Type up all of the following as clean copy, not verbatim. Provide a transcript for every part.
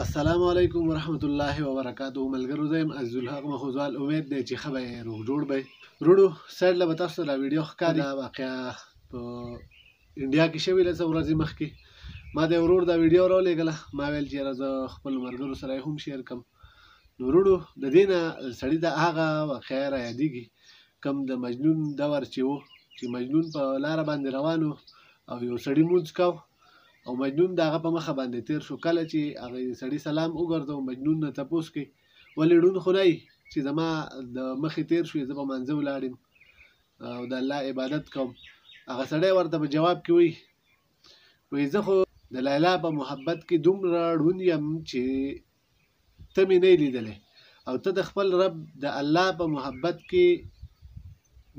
السلام علیکم ورحمت الله وبرکاته. ملګرو زم عزالحق مخوزال امید دی چې خبر روغ جوړ به ورونو سایډ له تاسو ته ویډیو ښکاري دا واقعا په انډیا کې شوی له ورځې مخکې ما د ورور دا ویډیو راولېږله ما ویل چې راځه خپل ملګرو سره هم شیر کم. نو ورونو د دې نه سړي د هغه واقعا را یادېږي کوم د مجنون دور چې و چې مجنون په لاره باندې روان و او یو سړي مونځ کاو او مجنون د هغه په مخه باندې تیر شو. کله چې هغه سړي سلام وګرځاو مجنون نه تپوس کوي ولې ړوند خو نه یې چې زما د مخې تیر شوې زه په مانځه ولاړ یم او د الله عبادت کوم. هغه سړی ورته په جواب کې وایي زه خو د لیلا په محبت کې دومره ړوند یم چې ته مې نه یې لیدلی او ته د خپل رب د الله په محبت کې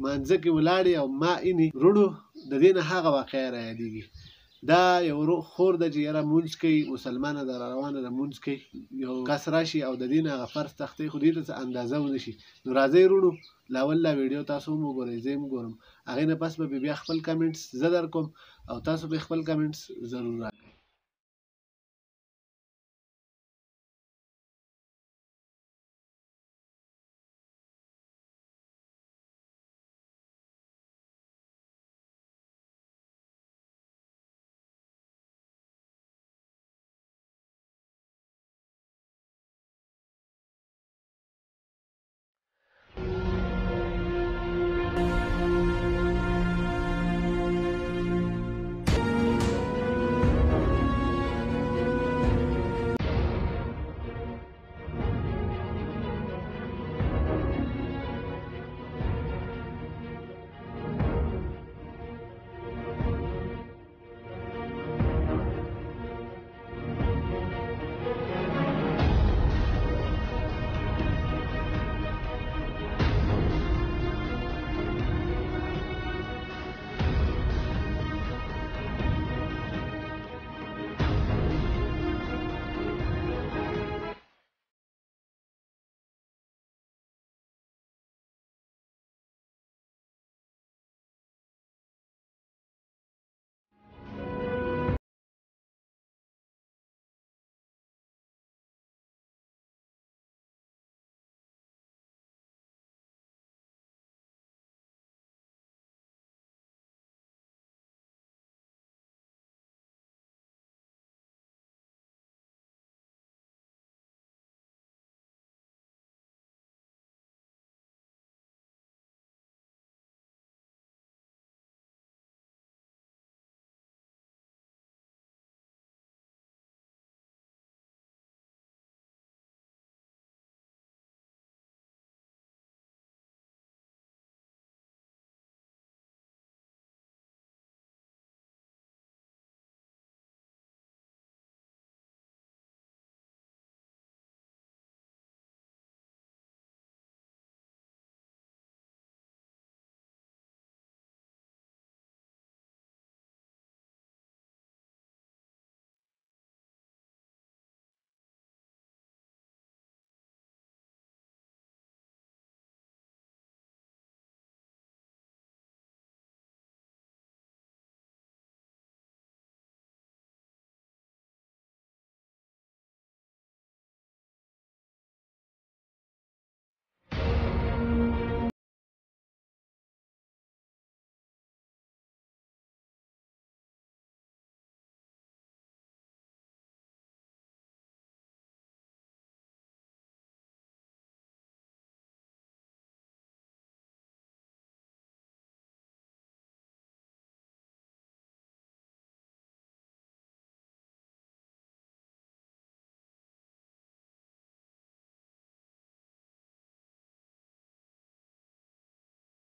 مانځه کې ولاړې او ما اینې. وروڼو د دې نه هغه واقعه را یادېږي دا یو خور ده چې یاره مونځ کوي مسلمانه ده را روانه ده مونځ کوي یو کس راشي او د دې نه هغه فرض تختې خو دې ته څه اندازه ونه شي. نو راځئ وروڼو لاول لا ویډیو تاسو هم وګورئ زه هم ګورم هغې نه پس به بیا خپل کمنټس زه در کوم او تاسو به خپل کمنټس ضرور راکړئ.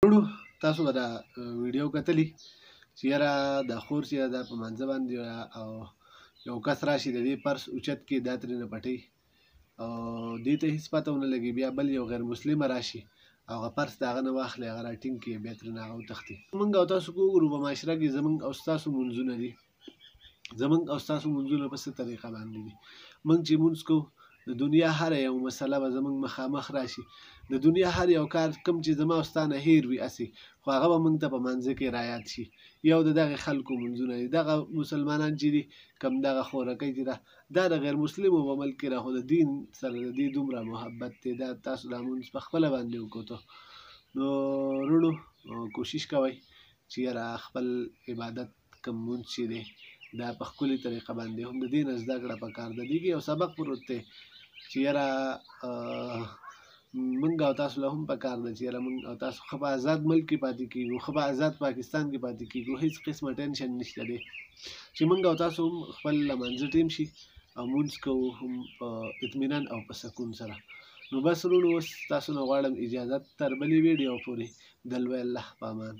وروڼو تاسو به دا ویډیو کتلی چې یاره دا خور چې دا په مانځه باندې او یو کس راشي د دې پرس اوچت کړي دا ترېنه پټوي او دې ته هېڅ پته ونه لګي بیا بل یو غیر مسلمه راشي او هغه پرس د هغه نه واخلي هغه راټینګ کړي بیا ترېنه هغه وتښتي. موږ او تاسو که وګورو په معاشره کې زموږ او ستاسو مونځونه دي زموږ او ستاسو مونځونه په څه طریقه باندې دي. موږ چې مونځ کوو د دنیا هر یو مسله به زموږ مخامخ راشي د دنیا هر یو کار کوم چې زما او ستا نه هیر وي هسې خو هغه به موږ ته په منځه کې رایاد شي یو د دغې خلکو منځونه دي دغه مسلمانان چې دي کم دغه خورکۍ چې ده دا د غیر مسلمو په ملک کې خو د دین سره د دې دومره محبت دی دا تاسو دا مونځ په خپله باندې وکړو نو وروڼو کوشش کوئ چې یاره خپل عبادت کم مونځ چې دی دا په ښکلې طریقه باندې هم د دې نه زده کړه پکار ده دې کې یو سبق پروت دی چې یاره موږ او تاسو له هم پکار ده چې یاره موږ او تاسو ښه په آزاد ملک کې پاتې کېږو ښه په آزاد پاکستان کې پاتې کېږو هېڅ قسمه ټینشن نشته دی چې موږ او تاسو هم خپل لمانځه ټیم شي او مونځ کوو هم په اطمینان او په سکون سره نو بس وروڼو اوس تاسو نه غواړم اجازت تر بلې ویډیو پورې د لوی الله په امان